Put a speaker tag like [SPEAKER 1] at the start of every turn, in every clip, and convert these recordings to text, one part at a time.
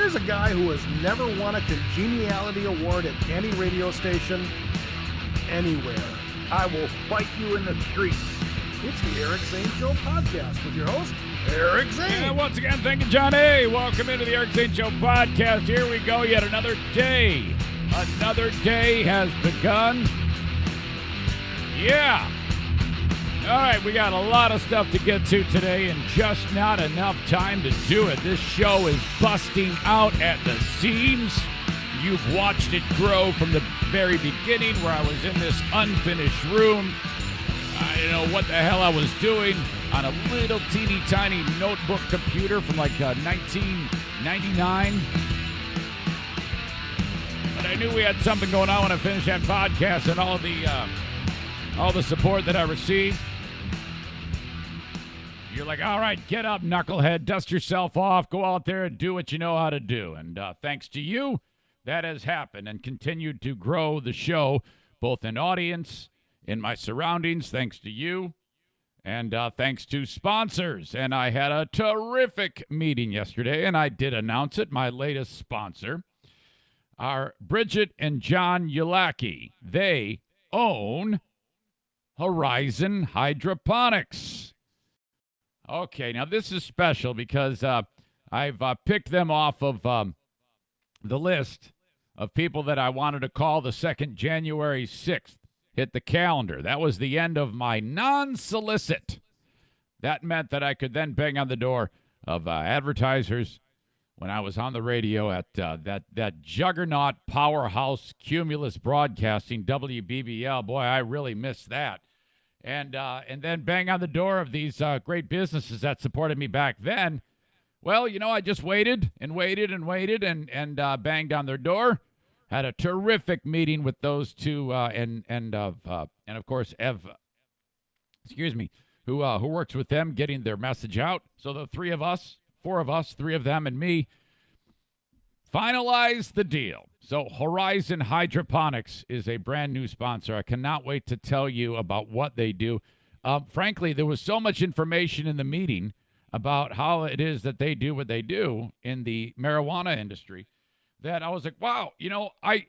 [SPEAKER 1] Here's a guy who has never won a congeniality award at any radio station, anywhere.
[SPEAKER 2] I will fight you in the street.
[SPEAKER 1] It's the Eric Zane Show Podcast with your host, Eric Zane.
[SPEAKER 3] And once again, thank you, John A. Welcome into the Eric Zane Show Podcast. Here we go, yet another day. Another day has begun. Yeah. All right, we got a lot of stuff to get to today and just not enough time to do it. This show is busting out at the seams. You've watched it grow from the very beginning where I was in this unfinished room. I didn't know what the hell I was doing on a little teeny tiny notebook computer from like 1999. But I knew we had something going on when I finished that podcast and all the support that I received. You're like, all right, get up, knucklehead, dust yourself off, go out there and do what you know how to do. And thanks to you, that has happened and continued to grow the show, both in audience, in my surroundings, thanks to you, and thanks to sponsors. And I had a terrific meeting yesterday, and I did announce it. My latest sponsor are Bridget and John Yulaki. They own Horizon Hydroponics. Okay, now this is special because I've picked them off of the list of people that I wanted to call the second January 6th. Hit the calendar. That was the end of my non-solicit. That meant that I could then bang on the door of advertisers when I was on the radio at that juggernaut powerhouse Cumulus Broadcasting, WBBL. Boy, I really missed that. And then bang on the door of these great businesses that supported me back then. Well, you know, I just waited and banged on their door. Had a terrific meeting with those two, and of course Ev, who works with them, getting their message out. So the three of them and me, finalized the deal. So Horizon Hydroponics is a brand new sponsor. I cannot wait to tell you about what they do. Frankly, there was so much information in the meeting about how it is that they do what they do in the marijuana industry that I was like, wow, you know, I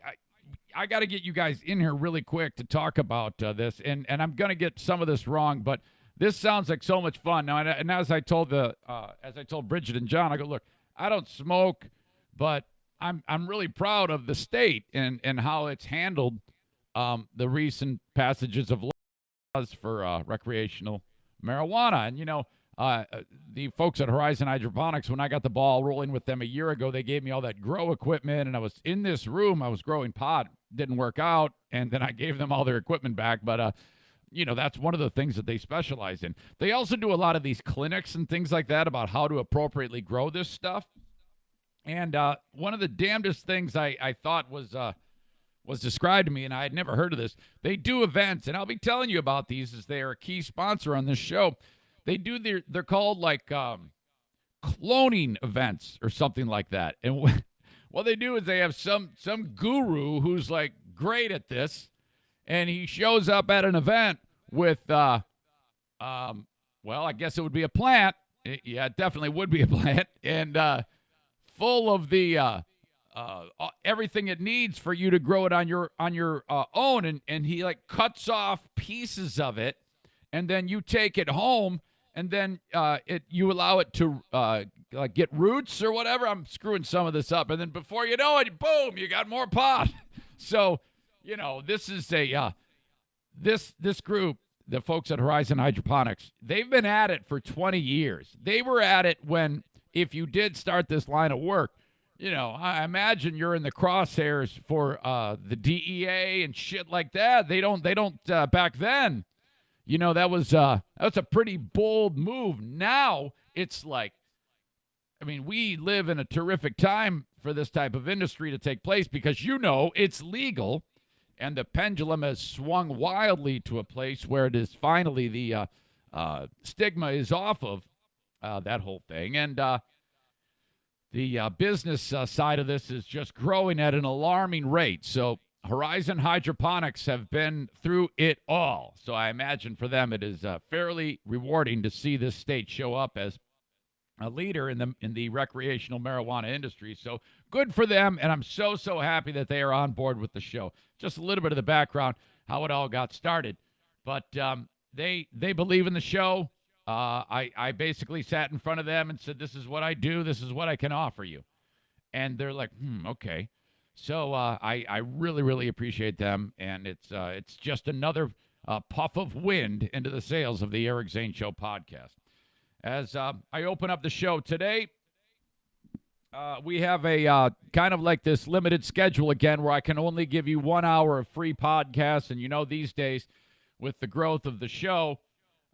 [SPEAKER 3] got to get you guys in here really quick to talk about this. And I'm going to get some of this wrong, but this sounds like so much fun. Now, and as I told Bridget and John, I go, look, I don't smoke, but I'm really proud of the state and how it's handled the recent passages of laws for recreational marijuana. And, you know, the folks at Horizon Hydroponics, when I got the ball rolling with them a year ago, they gave me all that grow equipment, and I was in this room. I was growing pot. Didn't work out, and then I gave them all their equipment back. But, you know, that's one of the things that they specialize in. They also do a lot of these clinics and things like that about how to appropriately grow this stuff. And one of the damnedest things I thought was described to me, and I had never heard of this. They do events, and I'll be telling you about these as they are a key sponsor on this show. They do they're called like cloning events or something like that. And what they do is they have some guru who's like great at this, and he shows up at an event with well, I guess it would be a plant. Yeah, it definitely would be a plant, and full of the everything it needs for you to grow it on your own, and he like cuts off pieces of it, and then you take it home. And then you allow it to like get roots or whatever. I'm screwing some of this up. And then before you know it, boom, you got more pot. So, you know, this is this group, the folks at Horizon Hydroponics, they've been at it for 20 years. They were at it when, if you did start this line of work, you know, I imagine you're in the crosshairs for the DEA and shit like that. They don't back then. You know, that's a pretty bold move. Now it's like, I mean, we live in a terrific time for this type of industry to take place because, you know, it's legal and the pendulum has swung wildly to a place where it is finally the stigma is off of that whole thing. And the business side of this is just growing at an alarming rate. So Horizon Hydroponics have been through it all. So I imagine for them it is fairly rewarding to see this state show up as a leader in the recreational marijuana industry. So good for them, and I'm so happy that they are on board with the show. Just a little bit of the background, how it all got started. But they believe in the show. I basically sat in front of them and said, this is what I do. This is what I can offer you. And they're like, okay. So I really appreciate them, and it's just another puff of wind into the sails of the Eric Zane Show podcast. As I open up the show today, we have a kind of like this limited schedule again where I can only give you 1 hour of free podcasts. And, these days with the growth of the show,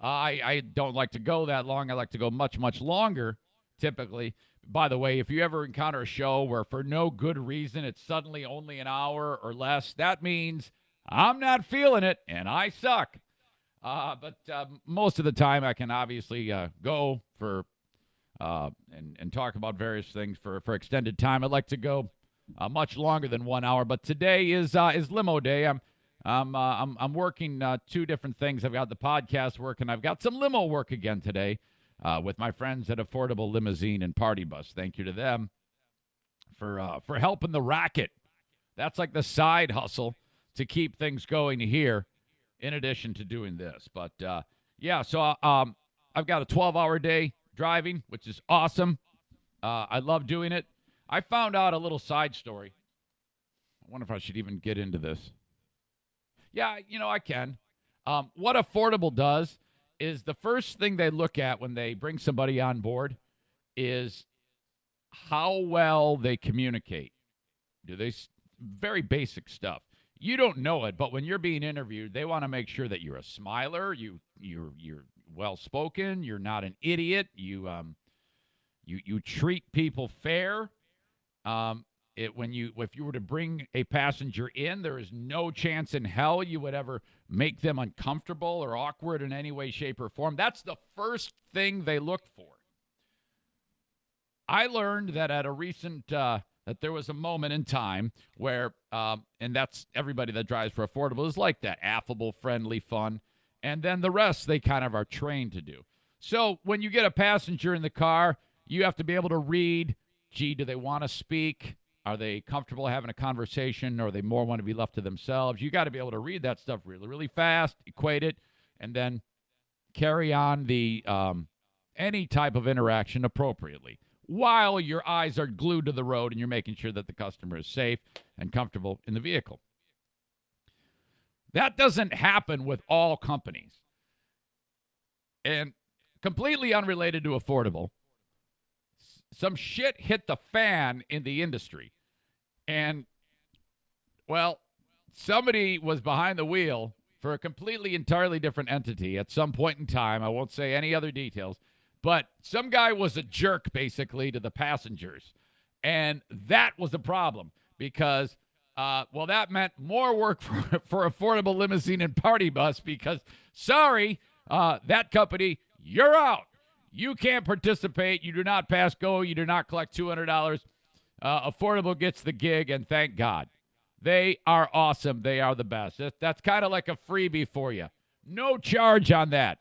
[SPEAKER 3] I don't like to go that long. I like to go much longer, typically. By the way, if you ever encounter a show where for no good reason it's suddenly only an hour or less, that means I'm not feeling it and I suck. But most of the time I can obviously go for and talk about various things for extended time. I'd like to go much longer than 1 hour, but today is limo day. I'm working two different things. I've got the podcast work and I've got some limo work again today with my friends at Affordable Limousine and Party Bus. Thank you to them for helping the racket. That's like the side hustle to keep things going here, in addition to doing this. But, so I've got a 12-hour day driving, which is awesome. I love doing it. I found out a little side story. I wonder if I should even get into this. Yeah, I can. What Affordable does is the first thing they look at when they bring somebody on board is how well they communicate. Very basic stuff. You don't know it, but when you're being interviewed, they want to make sure that you're a smiler, you're well-spoken, you're not an idiot, you treat people fair. If you were to bring a passenger in, there is no chance in hell you would ever make them uncomfortable or awkward in any way, shape, or form. That's the first thing they look for. I learned that at a recent that there was a moment in time where, and that's everybody that drives for Affordable is like that, affable, friendly, fun, and then the rest they kind of are trained to do. So when you get a passenger in the car, you have to be able to read, do they want to speak? Are they comfortable having a conversation, or they more want to be left to themselves? You got to be able to read that stuff really fast, equate it, and then carry on the any type of interaction appropriately, while your eyes are glued to the road and you're making sure that the customer is safe and comfortable in the vehicle. That doesn't happen with all companies. And completely unrelated to Affordable, some shit hit the fan in the industry. And, well, somebody was behind the wheel for a completely, entirely different entity at some point in time. I won't say any other details. But some guy was a jerk, basically, to the passengers. And that was a problem because, that meant more work for Affordable Limousine and Party Bus because, sorry, that company, you're out. You can't participate. You do not pass go. You do not collect $200. Affordable gets the gig, and thank God. They are awesome. They are the best. That's kind of like a freebie for you. No charge on that.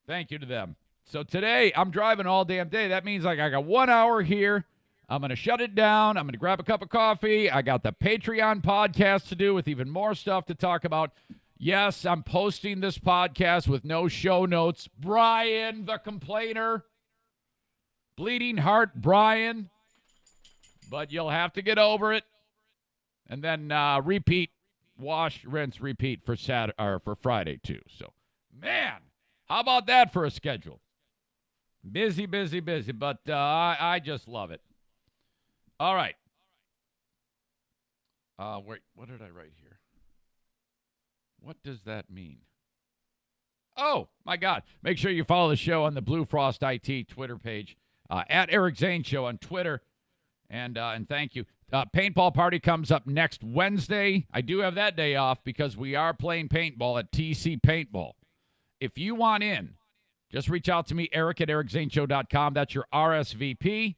[SPEAKER 3] Thank you to them. So today, I'm driving all damn day. That means I got 1 hour here. I'm going to shut it down. I'm going to grab a cup of coffee. I got the Patreon podcast to do with even more stuff to talk about. Yes, I'm posting this podcast with no show notes. Brian, the complainer. Bleeding heart, Brian. But you'll have to get over it. And then repeat, wash, rinse, repeat for Friday, too. So, man, how about that for a schedule? Busy, but I just love it. All right. Wait, what did I write here? What does that mean? Oh, my God. Make sure you follow the show on the Blue Frost IT Twitter page, at Eric Zane Show on Twitter. And thank you. Paintball party comes up next Wednesday. I do have that day off because we are playing paintball at TC Paintball. If you want in, just reach out to me, Eric at ericzaneshow.com. That's your RSVP.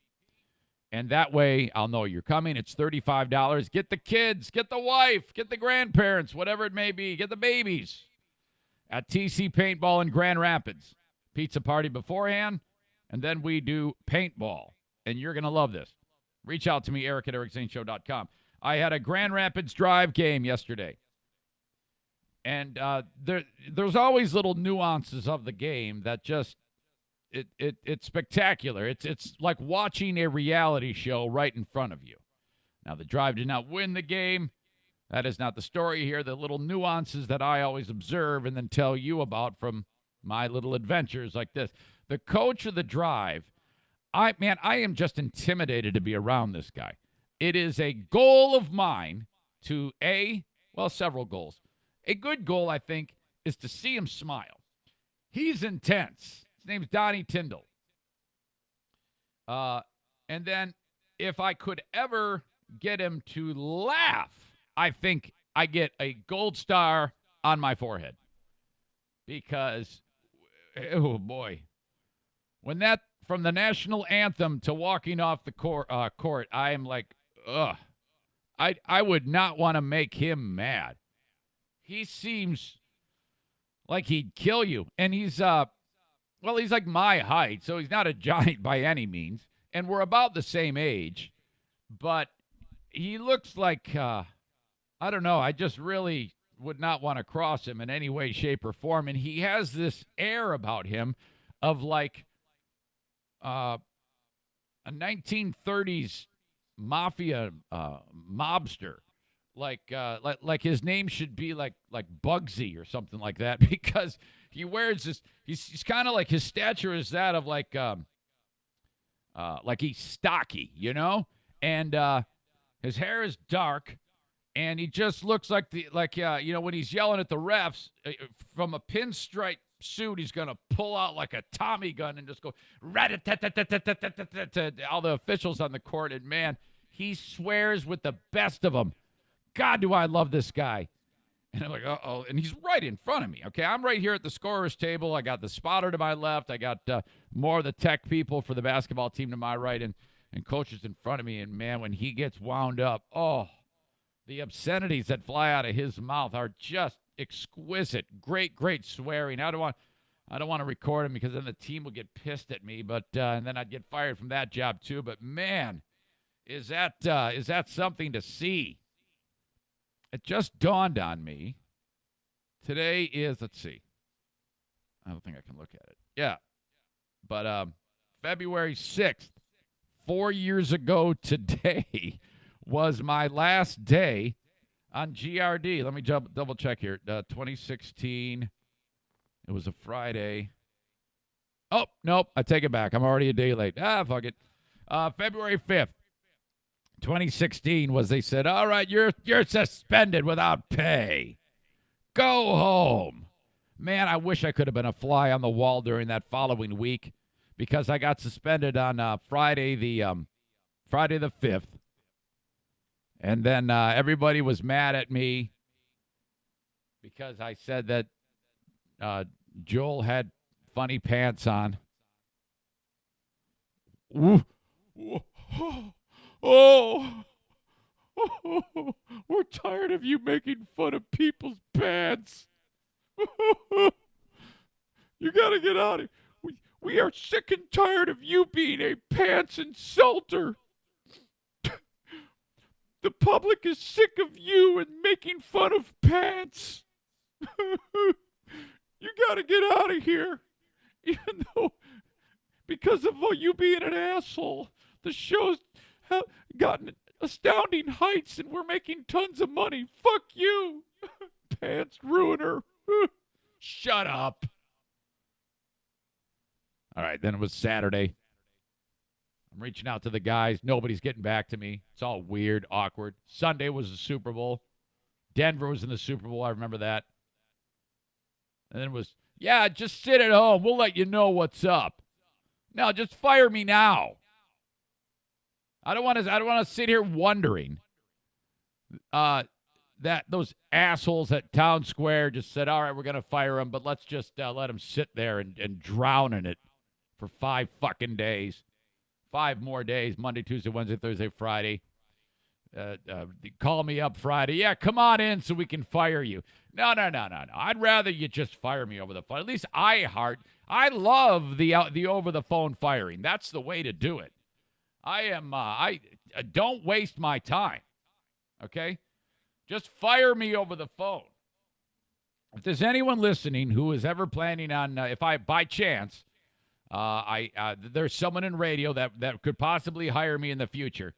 [SPEAKER 3] And that way I'll know you're coming. It's $35. Get the kids, get the wife, get the grandparents, whatever it may be. Get the babies at TC Paintball in Grand Rapids. Pizza party beforehand. And then we do paintball. And you're going to love this. Reach out to me, Eric at EricZaneShow.com. I had a Grand Rapids Drive game yesterday. And there's always little nuances of the game that just, it's spectacular. It's like watching a reality show right in front of you. Now, the Drive did not win the game. That is not the story here. The little nuances that I always observe and then tell you about from my little adventures like this. The coach of the Drive, I am just intimidated to be around this guy. It is a goal of mine to several goals. A good goal, I think, is to see him smile. He's intense. His name's Donnie Tyndall. And then if I could ever get him to laugh, I think I get a gold star on my forehead. Because, oh boy, when that, from the national anthem to walking off the court, I am like, ugh. I would not want to make him mad. He seems like he'd kill you. And he's like my height, so he's not a giant by any means. And we're about the same age. But he looks like, I don't know, I just really would not want to cross him in any way, shape, or form. And he has this air about him of like a 1930s mafia mobster. Like his name should be like Bugsy or something like that, because he wears this. He's kind of like, his stature is that of like he's stocky, you know, and his hair is dark, and he just looks like when he's yelling at the refs from a pinstripe suit, he's gonna pull out like a Tommy gun and just go rat-a-tat-tat-tat-tat-tat-tat to all the officials on the court, and man, he swears with the best of them. God, do I love this guy. And I'm like, uh-oh. And he's right in front of me, okay? I'm right here at the scorer's table. I got the spotter to my left. I got more of the tech people for the basketball team to my right, and coaches in front of me. And, man, when he gets wound up, the obscenities that fly out of his mouth are just exquisite. Great, great swearing. I don't want to record him because then the team will get pissed at me, but and then I'd get fired from that job too. But, man, is that something to see? It just dawned on me. Today is, let's see. I don't think I can look at it. Yeah. But February 6th, 4 years ago today, was my last day on GRD. Let me double check here. 2016. It was a Friday. Oh, nope. I take it back. I'm already a day late. Fuck it. February 5th. 2016 was, they said, all right, you're suspended without pay. Go home. Man, I wish I could have been a fly on the wall during that following week, because I got suspended on Friday the 5th. And then everybody was mad at me because I said that Joel had funny pants on. Ooh. Oh, we're tired of you making fun of people's pants. You got to get out of here. We are sick and tired of you being a pants insulter. The public is sick of you and making fun of pants. You got to get out of here. Even though, because of you being an asshole, the show's gotten astounding heights and we're making tons of money. Fuck you. Pants ruiner. Shut up. All right, then it was Saturday. I'm reaching out to the guys. Nobody's getting back to me. It's all weird, awkward. Sunday was the Super Bowl. Denver was in the Super Bowl. I remember that. And then it was, yeah, just sit at home. We'll let you know what's up. No, just fire me now. I don't want to sit here wondering that those assholes at Town Square just said, all right, we're going to fire him, but let's just let him sit there and drown in it for 5 fucking days. 5 more days, Monday, Tuesday, Wednesday, Thursday, Friday. Call me up Friday. Yeah, come on in so we can fire you. No. I'd rather you just fire me over the phone. At least I I love the over-the-phone firing. That's the way to do it. I don't waste my time, okay? Just fire me over the phone. If there's anyone listening who is ever planning on, if I, by chance, there's someone in radio that could possibly hire me in the future,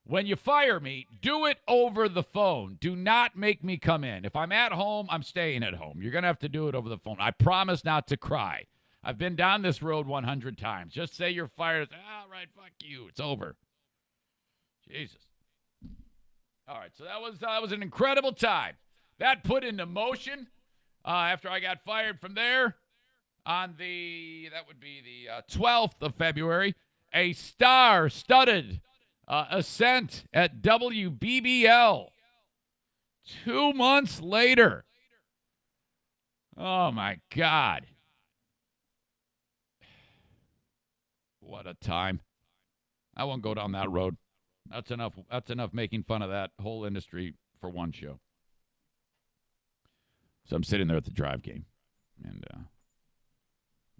[SPEAKER 3] when you fire me, do it over the phone. Do not make me come in. If I'm at home, I'm staying at home. You're going to have to do it over the phone. I promise not to cry. I've been down this road 100 times. Just say you're fired. All right, fuck you. It's over. Jesus. All right, so that was an incredible time. That put into motion after I got fired from there on the 12th of February, a star-studded ascent at WBBL 2 months later. Oh, my God. What a time. I won't go down that road. That's enough making fun of that whole industry for one show. So I'm sitting there at the drive game, and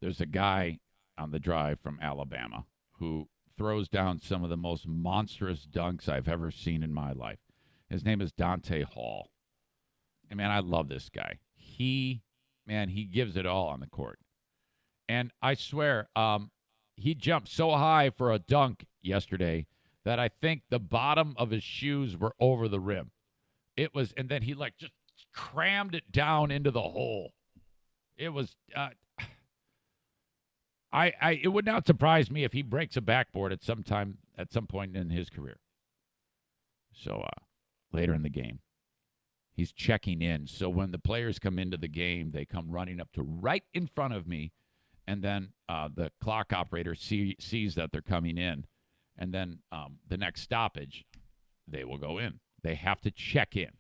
[SPEAKER 3] there's a guy on the drive from Alabama who throws down some of the most monstrous dunks I've ever seen in my life. His name is Dante Hall. And, man, I love this guy. He gives it all on the court. And I swear, he jumped so high for a dunk yesterday that I think the bottom of his shoes were over the rim. And then he just crammed it down into the hole. It was, it would not surprise me if he breaks a backboard at some point in his career. So, later in the game, he's checking in. So when the players come into the game, they come running up to right in front of me. And then the clock operator sees that they're coming in. And then the next stoppage, they will go in. They have to check in.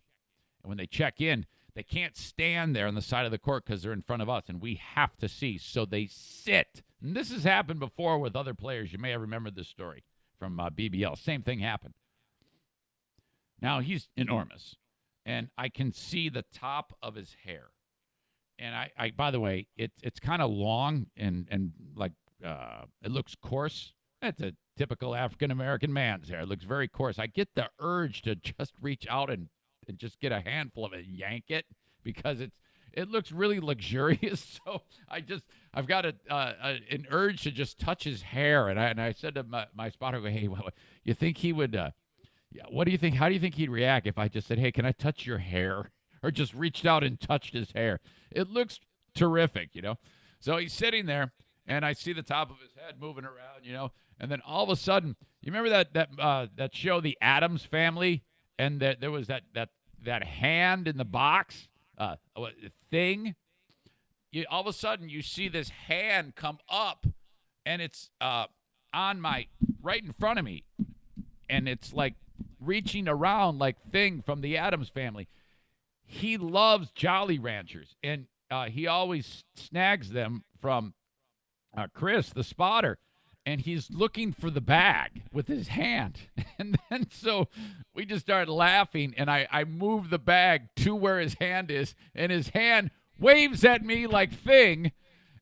[SPEAKER 3] And when they check in, they can't stand there on the side of the court because they're in front of us, and we have to see. So they sit. And this has happened before with other players. You may have remembered this story from BBL. Same thing happened. Now, he's enormous, and I can see the top of his hair. And I by the way, it's kind of long and it looks coarse. It's a typical African-American man's hair. It looks very coarse. I get the urge to just reach out and just get a handful of it and yank it because it looks really luxurious. So I've got an urge to just touch his hair. And I said to my spotter, hey, you think he would, what do you think? How do you think he'd react if I just said, hey, can I touch your hair? Or just reached out and touched his hair. It looks terrific, So he's sitting there, and I see the top of his head moving around, And then all of a sudden, you remember that show, The Addams Family, and there was that hand in the box thing. All of a sudden, you see this hand come up, and it's right in front of me, and it's like reaching around like Thing from The Addams Family. He loves Jolly Ranchers, and he always snags them from Chris, the spotter, and he's looking for the bag with his hand. And then so we just started laughing, and I move the bag to where his hand is, and his hand waves at me like Thing,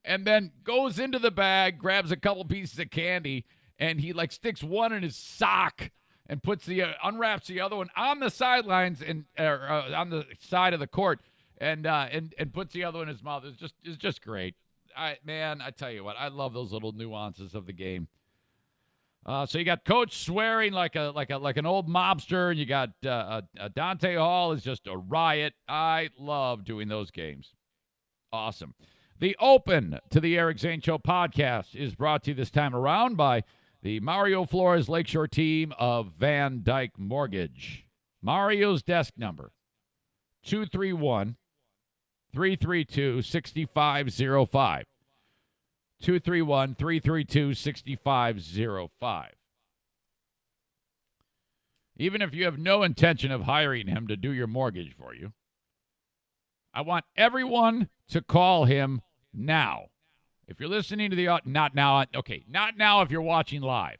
[SPEAKER 3] and then goes into the bag, grabs a couple pieces of candy, and he sticks one in his sock and unwraps the other one on the sidelines and on the side of the court, and puts the other one in his mouth. It's just great. I tell you what, I love those little nuances of the game. So you got Coach swearing like an old mobster, and you got Dante Hall is just a riot. I love doing those games. Awesome. The Open to the Eric Zane Show podcast is brought to you this time around by the Mario Flores Lakeshore team of Van Dyke Mortgage. Mario's desk number, 231-332-6505. 231-332-6505. Even if you have no intention of hiring him to do your mortgage for you, I want everyone to call him now. If you're listening to not now if you're watching live,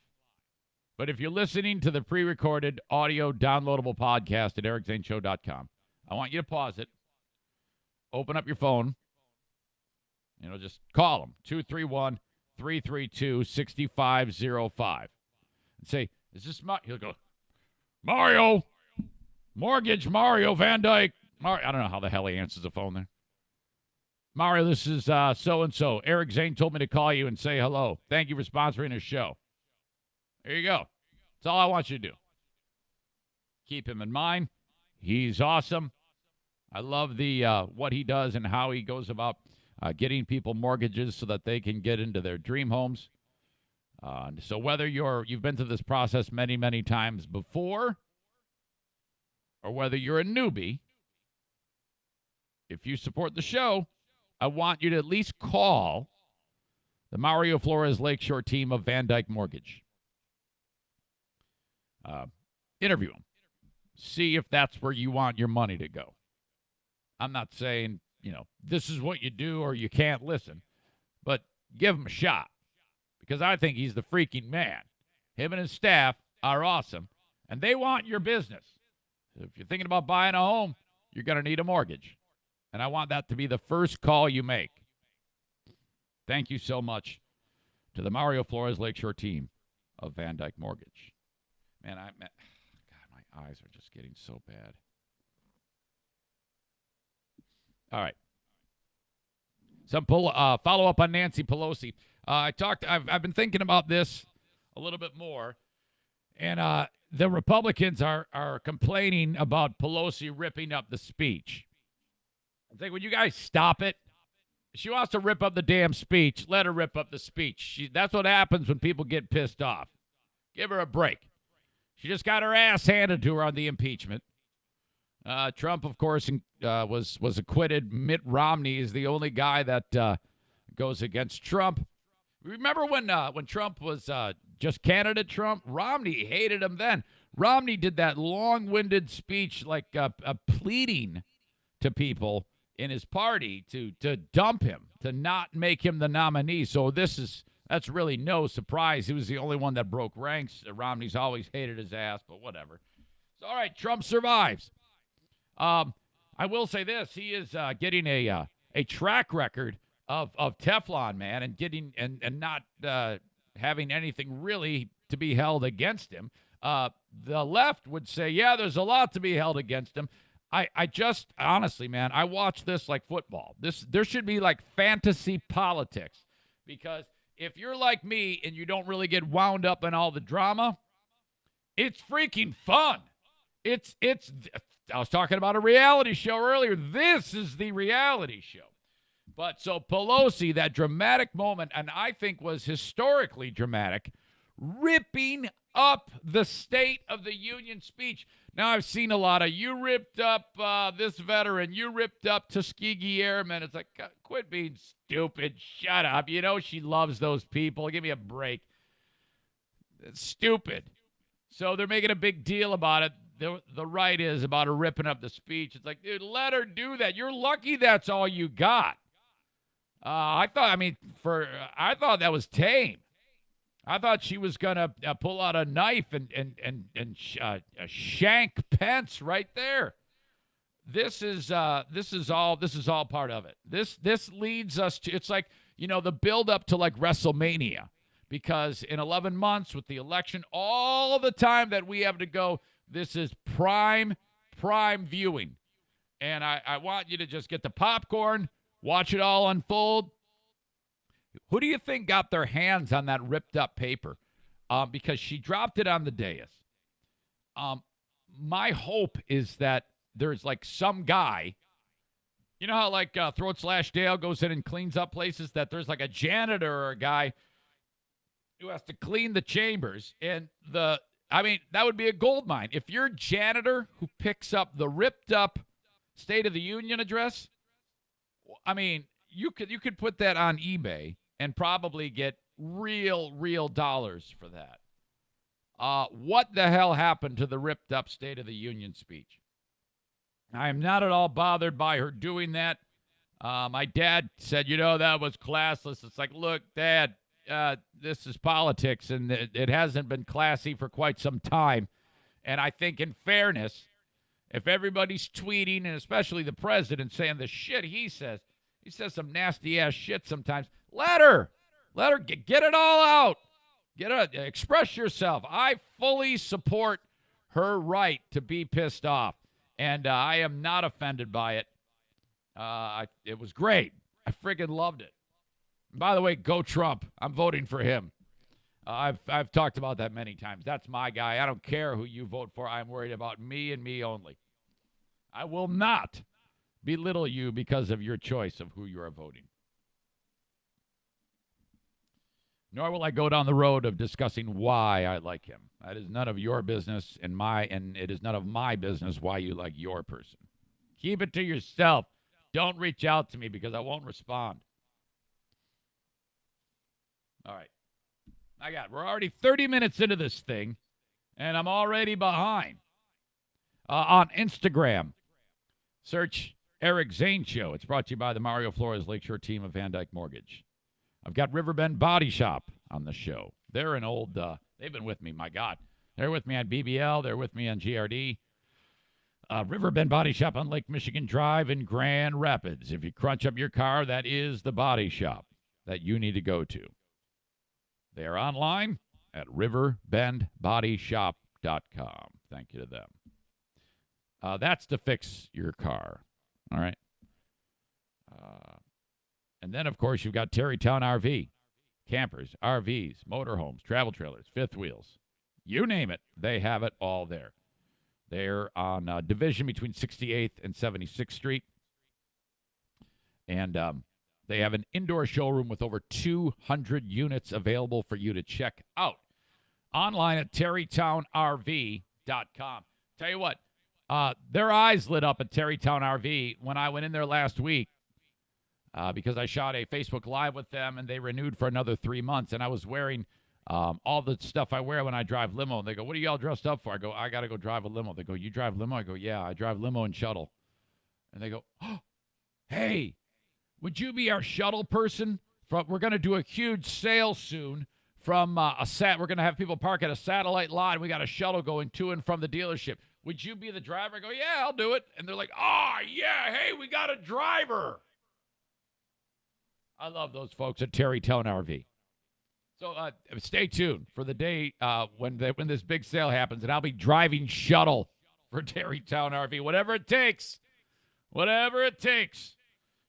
[SPEAKER 3] but if you're listening to the pre-recorded audio downloadable podcast at ericzaneshow.com, I want you to pause it, open up your phone, Just call them, 231-332-6505. And say, is this he'll go, Mario, mortgage, Mario, Van Dyke. I don't know how the hell he answers the phone there. Mario, this is so-and-so. Eric Zane told me to call you and say hello. Thank you for sponsoring his show. There you go. That's all I want you to do. Keep him in mind. He's awesome. I love the what he does and how he goes about getting people mortgages so that they can get into their dream homes. So whether you've been through this process many, many times before, or whether you're a newbie, if you support the show, I want you to at least call the Mario Flores Lakeshore team of Van Dyke Mortgage. Interview them. See if that's where you want your money to go. I'm not saying, this is what you do or you can't listen, but give him a shot because I think he's the freaking man. Him and his staff are awesome, and they want your business. If you're thinking about buying a home, you're going to need a mortgage. And I want that to be the first call you make. Thank you so much to the Mario Flores Lakeshore team of Van Dyke Mortgage. Man, God, my eyes are just getting so bad. All right. Some follow up on Nancy Pelosi. I've been thinking about this a little bit more, and the Republicans are complaining about Pelosi ripping up the speech. I think, would you guys stop it? She wants to rip up the damn speech. Let her rip up the speech. That's what happens when people get pissed off. Give her a break. She just got her ass handed to her on the impeachment. Trump, of course, was acquitted. Mitt Romney is the only guy that goes against Trump. Remember when Trump was just candidate Trump? Romney hated him then. Romney did that long-winded speech like pleading to people in his party to dump him, to not make him the nominee. So that's really no surprise. He was the only one that broke ranks. Romney's always hated his ass, but whatever. So, all right, Trump survives. I will say this: he is getting a track record of Teflon, man, and getting and not having anything really to be held against him. The left would say, yeah, there's a lot to be held against him. I just, honestly, man, I watch this like football. There should be like fantasy politics, because if you're like me and you don't really get wound up in all the drama, it's freaking fun. I was talking about a reality show earlier. This is the reality show. But so Pelosi, that dramatic moment, and I think was historically dramatic, ripping up the State of the Union speech. Now, I've seen a lot of, you ripped up this veteran, you ripped up Tuskegee Airmen. It's like, quit being stupid. Shut up. She loves those people. Give me a break. It's stupid. So they're making a big deal about it. The right is about her ripping up the speech. It's like, dude, let her do that. You're lucky that's all you got. I thought that was tame. I thought she was gonna pull out a knife and shank Pence right there. This is all part of it. This leads us to, it's like, the build up to like WrestleMania, because in 11 months with the election, all the time that we have to go, this is prime viewing. And I want you to just get the popcorn, watch it all unfold. Who do you think got their hands on that ripped up paper? Because she dropped it on the dais. My hope is that there's like some guy, you know how like Throat Slash Dale goes in and cleans up places, that there's like a janitor or a guy who has to clean the chambers. And that would be a gold mine. If you're a janitor who picks up the ripped up State of the Union address, you could put that on eBay and probably get real dollars for that. What the hell happened to the ripped up State of the Union speech? I am not at all bothered by her doing that. My dad said, that was classless. It's like, look, Dad, this is politics, and it hasn't been classy for quite some time. And I think, in fairness, if everybody's tweeting, and especially the president saying the shit he says, He says some nasty-ass shit sometimes. Let her get it all out. Express yourself. I fully support her right to be pissed off, and I am not offended by it. It was great. I friggin' loved it. By the way, go Trump. I'm voting for him. I've talked about that many times. That's my guy. I don't care who you vote for. I'm worried about me and me only. I will not belittle you because of your choice of who you are voting. Nor will I go down the road of discussing why I like him. That is none of your business, and it is none of my business why you like your person. Keep it to yourself. Don't reach out to me because I won't respond. All right. We're already 30 minutes into this thing, and I'm already behind. On Instagram, search Eric Zane Show. It's brought to you by the Mario Flores Lakeshore team of Van Dyke Mortgage. I've got Riverbend Body Shop on the show. They're an old, they've been with me, my God. They're with me on BBL. They're with me on GRD. Riverbend Body Shop on Lake Michigan Drive in Grand Rapids. If you crunch up your car, that is the body shop that you need to go to. They are online at riverbendbodyshop.com. Thank you to them. That's to fix your car. All right. And then, of course, you've got Terrytown RV. Campers, RVs, motorhomes, travel trailers, fifth wheels. You name it, they have it all there. They're on division between 68th and 76th Street. And they have an indoor showroom with over 200 units available for you to check out. Online at terrytownrv.com. Tell you what, their eyes lit up at Terrytown RV when I went in there last week because I shot a Facebook Live with them, and they renewed for another 3 months. And I was wearing all the stuff I wear when I drive limo. And they go, what are y'all dressed up for? I go, I got to go drive a limo. They go, you drive limo? I go, yeah, I drive limo and shuttle. And they go, oh, hey, would you be our shuttle person? We're going to do a huge sale soon from we're going to have people park at a satellite lot, and we got a shuttle going to and from the dealership. Would you be the driver? I go, yeah, I'll do it. And they're like, yeah, hey, we got a driver. I love those folks at Terrytown RV. So stay tuned for the day when this big sale happens, and I'll be driving shuttle for Terrytown RV. Whatever it takes.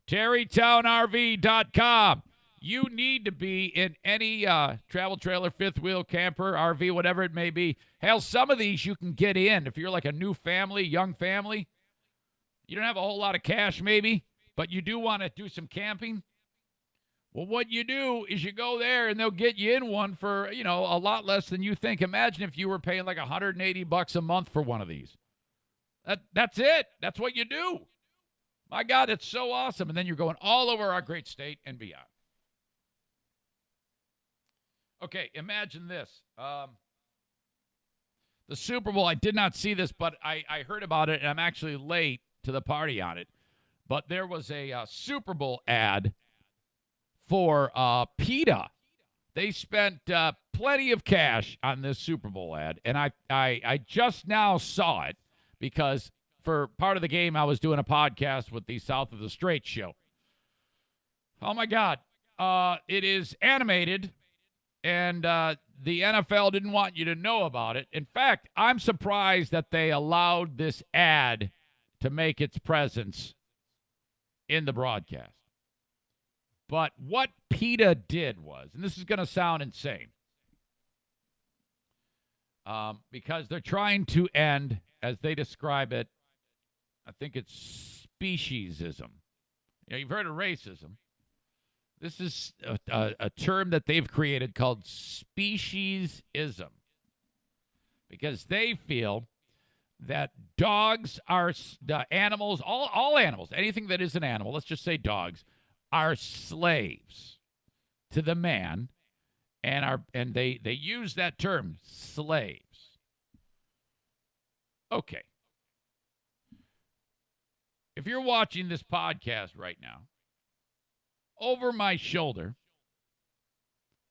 [SPEAKER 3] Terrytownrv.com. You need to be in any travel trailer, fifth wheel, camper, RV, whatever it may be. Hell, some of these you can get in if you're like a new family, young family. You don't have a whole lot of cash maybe, but you do want to do some camping. Well, what you do is you go there and they'll get you in one for, a lot less than you think. Imagine if you were paying like $180 a month for one of these. That's it. That's what you do. My God, it's so awesome. And then you're going all over our great state and beyond. Okay, imagine this. The Super Bowl, I did not see this, but I heard about it, and I'm actually late to the party on it. But there was a Super Bowl ad for PETA. They spent plenty of cash on this Super Bowl ad, and I just now saw it because for part of the game I was doing a podcast with the South of the Strait show. Oh, my God. It is animated, and the NFL didn't want you to know about it. In fact, I'm surprised that they allowed this ad to make its presence in the broadcast. But what PETA did was, and this is going to sound insane, because they're trying to end, as they describe it, I think it's speciesism. You've heard of racism. This is a term that they've created called speciesism, because they feel that dogs are animals, all animals, anything that is an animal, let's just say dogs, are slaves to the man, and they use that term, slaves. Okay. If you're watching this podcast right now, over my shoulder,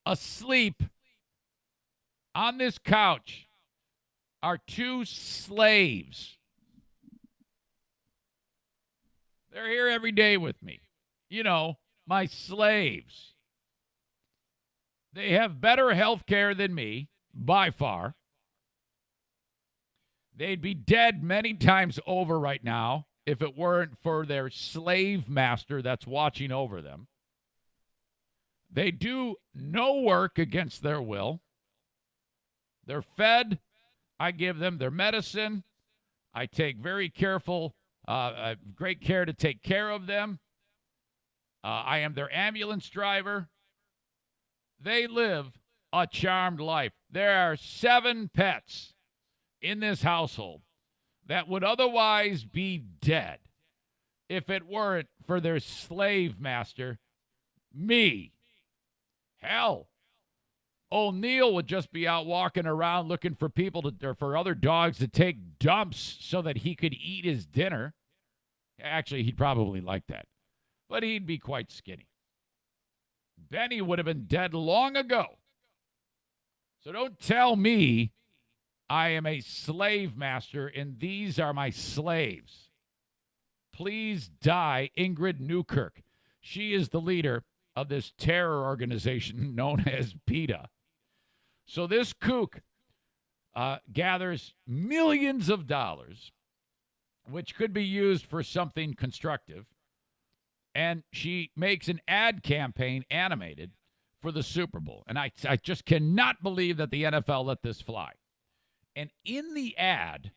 [SPEAKER 3] asleep on this couch, are two slaves. They're here every day with me. my slaves. They have better health care than me, by far. They'd be dead many times over right now if it weren't for their slave master that's watching over them. They do no work against their will. They're fed. I give them their medicine. I take very great care to take care of them. I am their ambulance driver. They live a charmed life. There are 7 pets in this household that would otherwise be dead if it weren't for their slave master, me. Hell, old Neil would just be out walking around looking for for other dogs to take dumps so that he could eat his dinner. Actually, he'd probably like that, but he'd be quite skinny. Benny would have been dead long ago. So don't tell me I am a slave master and these are my slaves. Please die, Ingrid Newkirk. She is the leader of this terror organization known as PETA. So this kook gathers millions of dollars, which could be used for something constructive, and she makes an ad campaign animated for the Super Bowl. And I just cannot believe that the NFL let this fly. And in the ad,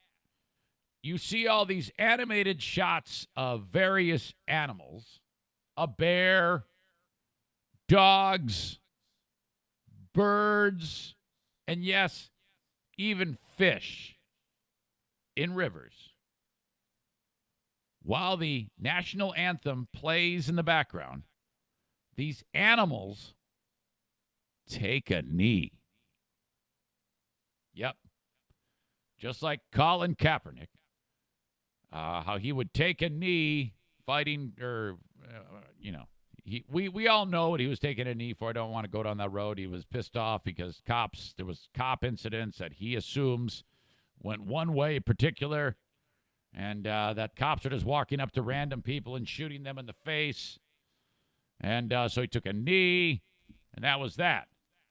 [SPEAKER 3] you see all these animated shots of various animals, a bear, dogs, birds, and yes, even fish in rivers. While the national anthem plays in the background, these animals take a knee. Yep. Just like Colin Kaepernick, how he would take a knee fighting, we all know what he was taking a knee for. I don't want to go down that road. He was pissed off because there was cop incidents that he assumes went one way in particular, and that cops are just walking up to random people and shooting them in the face. And so he took a knee, and that was that.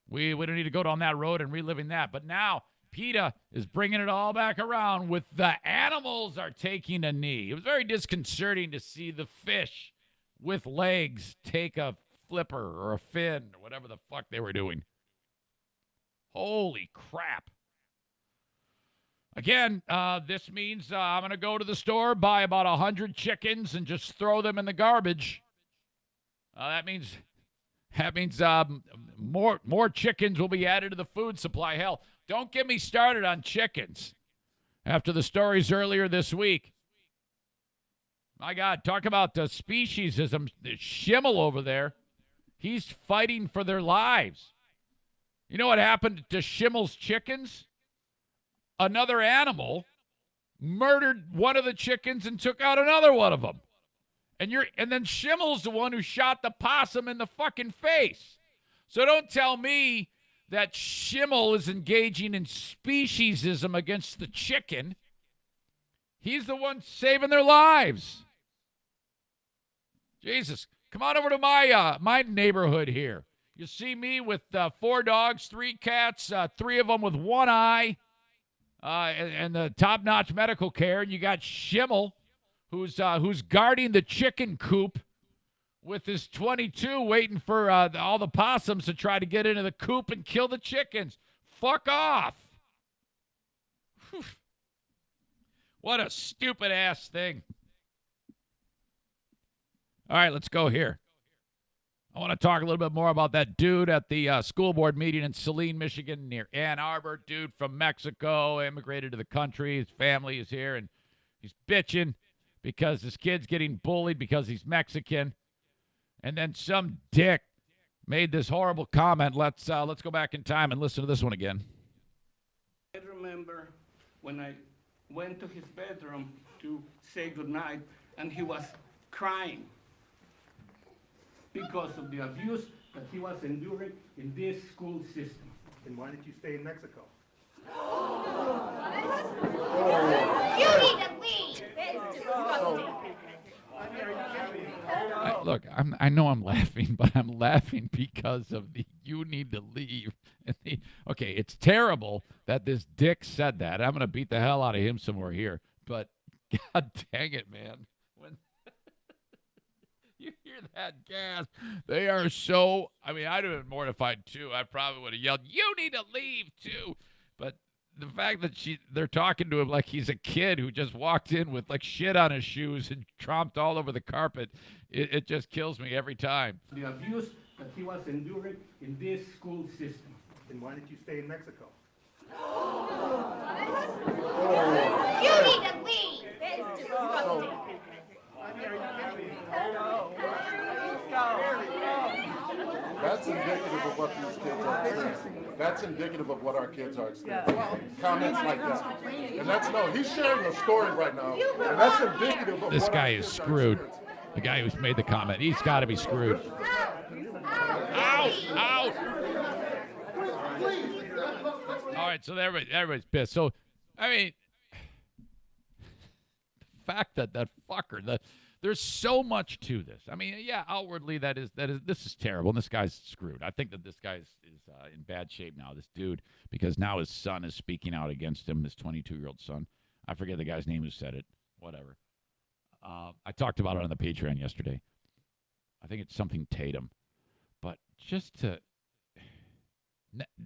[SPEAKER 3] We don't need to go down that road and reliving that. But now PETA is bringing it all back around with the animals are taking a knee. It was very disconcerting to see the fish with legs take a flipper or a fin or whatever the fuck they were doing. Holy crap. Again, this means I'm going to go to the store, buy about 100 chickens, and just throw them in the garbage. That means more chickens will be added to the food supply. Hell, don't get me started on chickens after the stories earlier this week. My God, talk about speciesism. Schimmel over there, he's fighting for their lives. You know what happened to Schimmel's chickens? Another animal murdered one of the chickens and took out another one of them. And then Schimmel's the one who shot the possum in the fucking face. So don't tell me that Schimmel is engaging in speciesism against the chicken. He's the one saving their lives. Jesus, come on over to my neighborhood here. You see me with 4 dogs, 3 cats, 3 of them with 1 eye, and the top-notch medical care. And you got Schimmel, who's guarding the chicken coop with his .22, waiting for all the possums to try to get into the coop and kill the chickens. Fuck off. Whew. What a stupid-ass thing. All right, let's go here. I want to talk a little bit more about that dude at the school board meeting in Saline, Michigan, near Ann Arbor. Dude from Mexico, immigrated to the country. His family is here, and he's bitching because his kid's getting bullied because he's Mexican. And then some dick made this horrible comment. Let's go back in time and listen to this one again.
[SPEAKER 4] I remember when I went to his bedroom to say goodnight, and he was crying because of the abuse that he was enduring in this school system.
[SPEAKER 1] Then why did you stay in Mexico?
[SPEAKER 5] You need to leave. That is disgusting.
[SPEAKER 3] look, I know I'm laughing, but I'm laughing because of the "you need to leave." And okay, it's terrible that this dick said that. I'm going to beat the hell out of him somewhere here. But God dang it, man. When you hear that gasp, they are so, I'd have been mortified too. I probably would have yelled, "You need to leave too." But the fact that they're talking to him like he's a kid who just walked in with like shit on his shoes and tromped all over the carpet, it just kills me every time.
[SPEAKER 4] The abuse that he was enduring in this school system.
[SPEAKER 1] Then why did you stay in Mexico?
[SPEAKER 5] You need to leave. That is disgusting.
[SPEAKER 6] That's indicative of what these kids are experiencing. That's indicative of what our kids are experiencing. Comments like that. And he's sharing a story right now. And that's indicative of
[SPEAKER 3] this
[SPEAKER 6] what
[SPEAKER 3] guy
[SPEAKER 6] our
[SPEAKER 3] is
[SPEAKER 6] kids are
[SPEAKER 3] screwed.
[SPEAKER 6] experiencing.
[SPEAKER 3] The guy who's made the comment, he's got to be screwed. Out! Out! All right, so everybody's pissed. So, the fact that fucker, there's so much to this. Outwardly this is terrible, and this guy's screwed. I think that this guy is in bad shape now, this dude, because now his son is speaking out against him, his 22-year-old son. I forget the guy's name who said it. Whatever. I talked about it on the Patreon yesterday. I think it's something Tatum. But just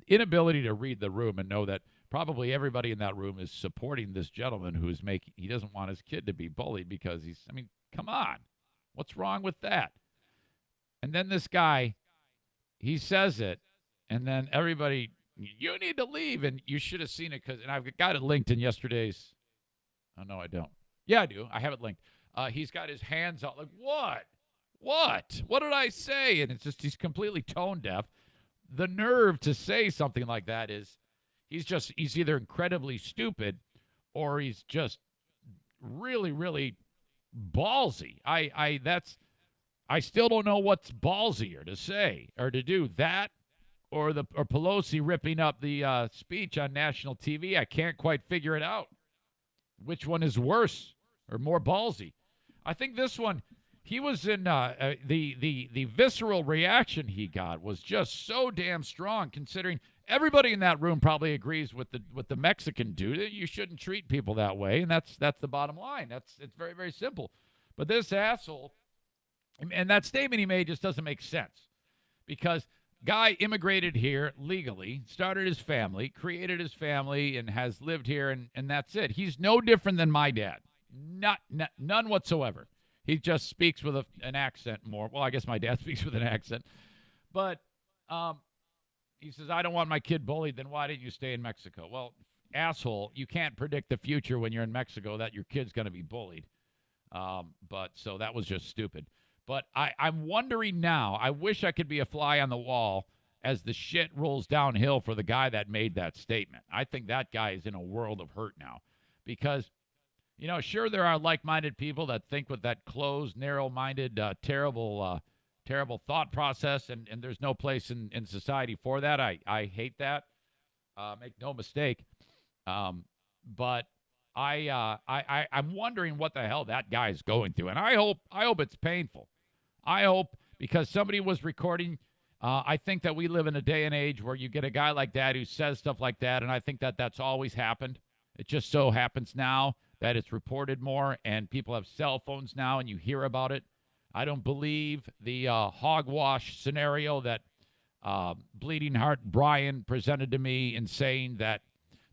[SPEAKER 3] inability to read the room and know that probably everybody in that room is supporting this gentleman he doesn't want his kid to be bullied because come on. What's wrong with that? And then this guy, he says it, and then everybody, "You need to leave," and you should have seen it and I've got it linked in yesterday's. Oh, no, I don't. Yeah, I do. I have it linked. He's got his hands out like, what? What did I say? And it's just he's completely tone deaf. The nerve to say something like that is he's either incredibly stupid or he's just really, really ballsy. I still don't know what's ballsier to say or to do, that or Pelosi ripping up the speech on national TV. I can't quite figure it out. Which one is worse or more ballsy? I think this one, he was in the visceral reaction he got was just so damn strong, considering everybody in that room probably agrees with the Mexican dude. You shouldn't treat people that way, and that's the bottom line. It's very, very simple. But this asshole, and that statement he made just doesn't make sense, because guy immigrated here legally, started his family, created his family, and has lived here, and that's it. He's no different than my dad. None whatsoever. He just speaks with an accent more. Well, I guess my dad speaks with an accent. But he says, "I don't want my kid bullied." Then why didn't you stay in Mexico? Well, asshole, you can't predict the future when you're in Mexico that your kid's going to be bullied. So that was just stupid. But I'm wondering now, I wish I could be a fly on the wall as the shit rolls downhill for the guy that made that statement. I think that guy is in a world of hurt now. Because, sure, there are like-minded people that think with that closed, narrow-minded, terrible thought process, and there's no place in society for that. I hate that. Make no mistake. But I'm wondering what the hell that guy's going through. And I hope it's painful. I hope, because somebody was recording, I think that we live in a day and age where you get a guy like that who says stuff like that, and I think that that's always happened. It just so happens now that it's reported more, and people have cell phones now, and you hear about it. I don't believe the hogwash scenario that Bleeding Heart Brian presented to me in saying that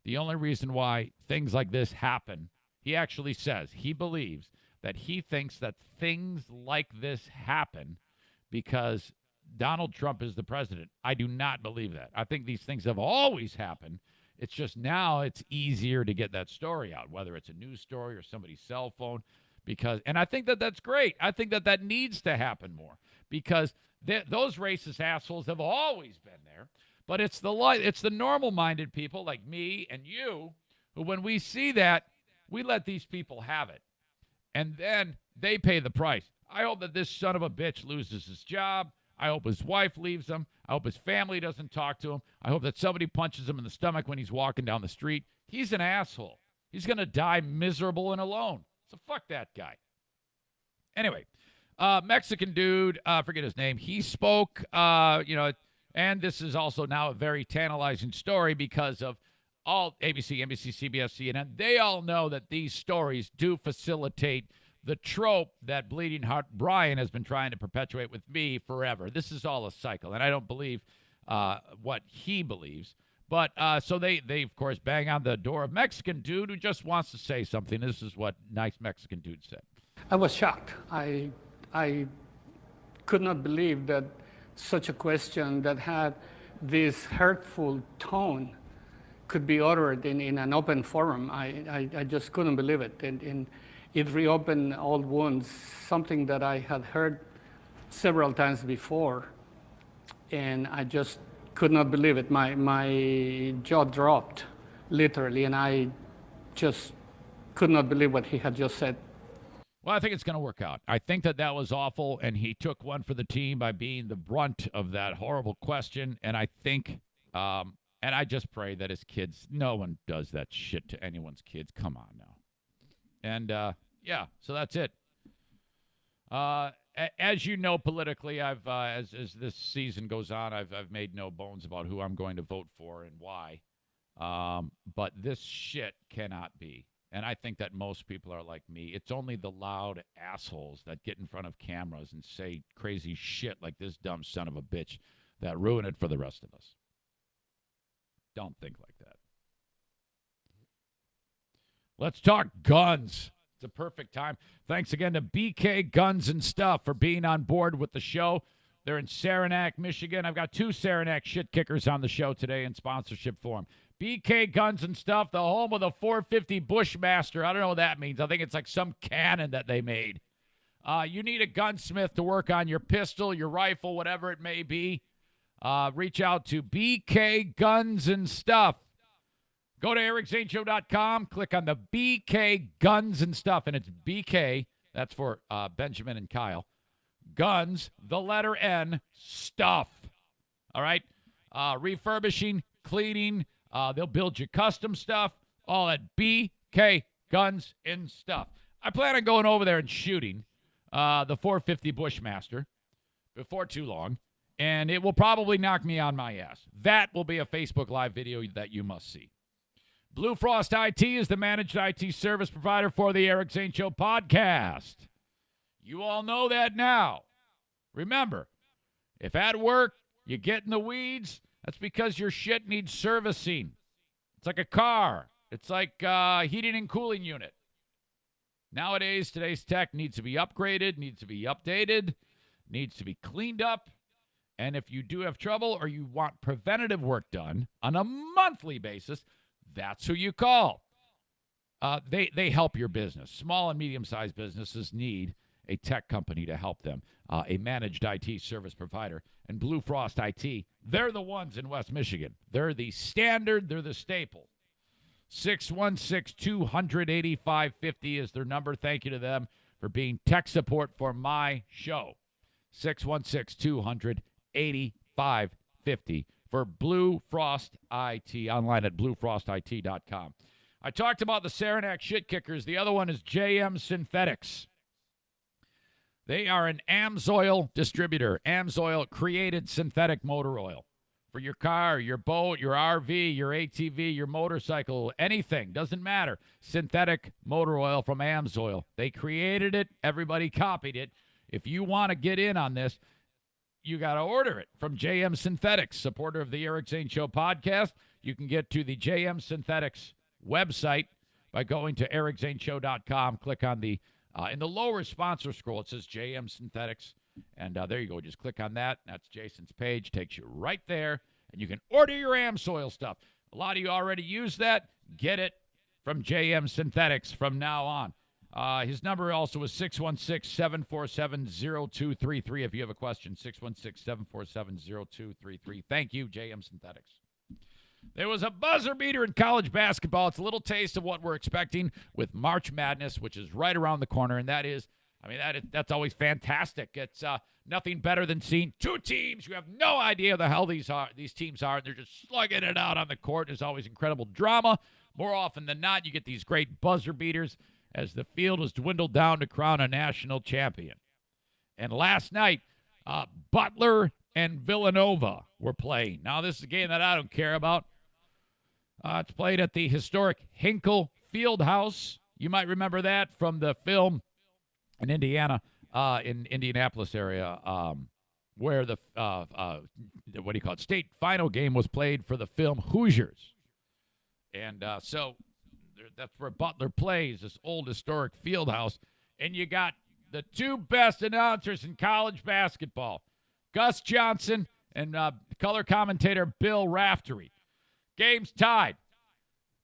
[SPEAKER 3] the only reason why things like this happen, he actually says he believes that he thinks that things like this happen because Donald Trump is the president. I do not believe that. I think these things have always happened. It's just now it's easier to get that story out, whether it's a news story or somebody's cell phone. And I think that that's great. I think that needs to happen more, because those racist assholes have always been there. But it's the normal-minded people like me and you who, when we see that, we let these people have it. And then they pay the price. I hope that this son of a bitch loses his job. I hope his wife leaves him. I hope his family doesn't talk to him. I hope that somebody punches him in the stomach when he's walking down the street. He's an asshole. He's going to die miserable and alone. So fuck that guy. Anyway, Mexican dude, forget his name. He spoke, and this is also now a very tantalizing story because of all ABC, NBC, CBS, CNN. They all know that these stories do facilitate the trope that Bleeding Heart Brian has been trying to perpetuate with me forever. This is all a cycle, and I don't believe what he believes. But so they of course, bang on the door of Mexican dude who just wants to say something. This is what nice Mexican dude said.
[SPEAKER 4] I was shocked. I could not believe that such a question that had this hurtful tone could be uttered in an open forum. I just couldn't believe it. And it reopened old wounds, something that I had heard several times before. And I just could not believe it. My jaw dropped, literally, and I just could not believe what he had just said.
[SPEAKER 3] Well, I think it's going to work out. I think that was awful, and he took one for the team by being the brunt of that horrible question. And I think, and I just pray that his kids, no one does that shit to anyone's kids. Come on now. And, yeah, so that's it. As you know, politically, I've as this season goes on, I've made no bones about who I'm going to vote for and why. But this shit cannot be. And I think that most people are like me. It's only the loud assholes that get in front of cameras and say crazy shit like this dumb son of a bitch that ruin it for the rest of us. Don't think like that. Let's talk guns. It's a perfect time. Thanks again to BK Guns and Stuff for being on board with the show. They're in Saranac, Michigan. I've got 2 Saranac shit kickers on the show today in sponsorship form. BK Guns and Stuff, the home of the 450 Bushmaster. I don't know what that means. I think it's like some cannon that they made. You need a gunsmith to work on your pistol, your rifle, whatever it may be. Reach out to BK Guns and Stuff. Go to EricZaneShow.com, click on the BK Guns and Stuff, and it's BK, that's for Benjamin and Kyle. Guns, the letter N, stuff. All right? Refurbishing, cleaning, they'll build you custom stuff, all at BK Guns and Stuff. I plan on going over there and shooting the 450 Bushmaster before too long, and it will probably knock me on my ass. That will be a Facebook Live video that you must see. Blue Frost IT is the managed IT service provider for the Eric Zane Show podcast. You all know that now. Remember, if at work you get in the weeds, that's because your shit needs servicing. It's like a car. It's like a heating and cooling unit. Nowadays, today's tech needs to be upgraded, needs to be updated, needs to be cleaned up. And if you do have trouble or you want preventative work done on a monthly basis, that's who you call. They help your business. Small and medium-sized businesses need a tech company to help them, a managed IT service provider. And Blue Frost IT, they're the ones in West Michigan. They're the standard. They're the staple. 616-200-8550 is their number. Thank you to them for being tech support for my show. 616-200-8550. For Blue Frost IT, online at bluefrostit.com. I talked about the Saranac shit kickers. The other one is JM Synthetics. They are an AMSOIL distributor. AMSOIL created synthetic motor oil for your car, your boat, your RV, your ATV, your motorcycle, anything. Doesn't matter. Synthetic motor oil from AMSOIL. They created it. Everybody copied it. If you want to get in on this, you got to order it from JM Synthetics, supporter of the Eric Zane Show podcast. You can get to the JM Synthetics website by going to ericzaneshow.com. Click on the, in the lower sponsor scroll, it says JM Synthetics. And there you go. Just click on that. That's Jason's page. Takes you right there. And you can order your AMSOIL stuff. A lot of you already use that. Get it from JM Synthetics from now on. His number also is 616-747-0233 if you have a question. 616-747-0233. Thank you, JM Synthetics. There was a buzzer beater in college basketball. It's a little taste of what we're expecting with March Madness, which is right around the corner, and that is, that's always fantastic. It's nothing better than seeing 2 teams. You have no idea the hell these teams are, and they're just slugging it out on the court. There's always incredible drama. More often than not, you get these great buzzer beaters as the field is dwindled down to crown a national champion. And last night, Butler and Villanova were playing. Now, this is a game that I don't care about. It's played at the historic Hinkle Fieldhouse. You might remember that from the film in Indiana, in Indianapolis area, where the state final game was played for the film Hoosiers. And so that's where Butler plays, this old historic field house. And you got the two best announcers in college basketball, Gus Johnson and color commentator Bill Raftery. Game's tied.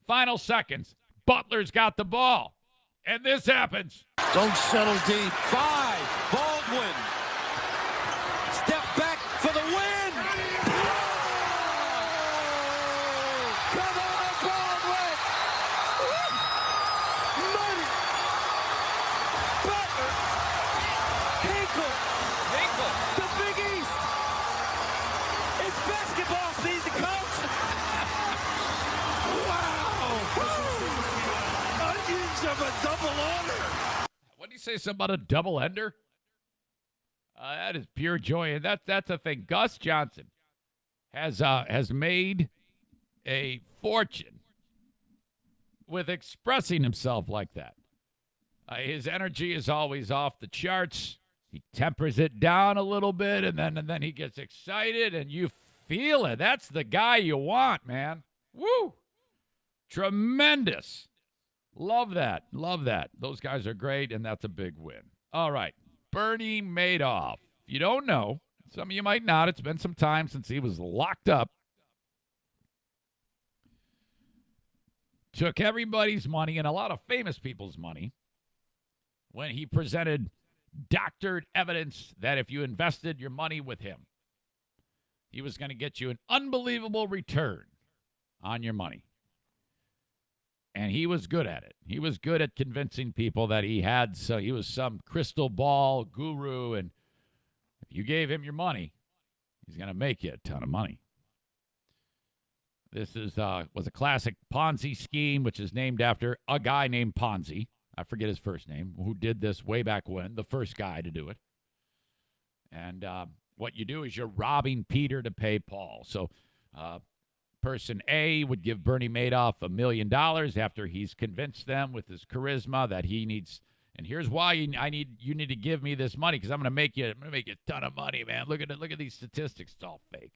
[SPEAKER 3] Final seconds. Butler's got the ball. And this happens.
[SPEAKER 7] Don't settle deep. 5. Baldwin. Step back for the win. Come on, Baldwin. Money. Butler. Hinkle. The Big East. It's basketball season, coach. Wow. Onions of a double order.
[SPEAKER 3] What did you say, something about a double ender? That is pure joy, and that's the thing. Gus Johnson has made a fortune with expressing himself like that. His energy is always off the charts. He tempers it down a little bit, and then he gets excited, and you feel it. That's the guy you want, man. Woo! Tremendous. Love that. Love that. Those guys are great, and that's a big win. All right. Bernie Madoff. If you don't know, some of you might not. It's been some time since he was locked up. Took everybody's money and a lot of famous people's money when he presented doctored evidence that if you invested your money with him, he was going to get you an unbelievable return on your money. And he was good at it. He was good at convincing people that he was some crystal ball guru, and if you gave him your money, he's going to make you a ton of money. This was a classic Ponzi scheme, which is named after a guy named Ponzi. I forget his first name, who did this way back when, the first guy to do it. And what you do is you're robbing Peter to pay Paul. So person A would give Bernie Madoff $1 million after he's convinced them with his charisma that he needs. And here's why you need to give me this money, because I'm going to make you a ton of money, man. Look at these statistics. It's all fake.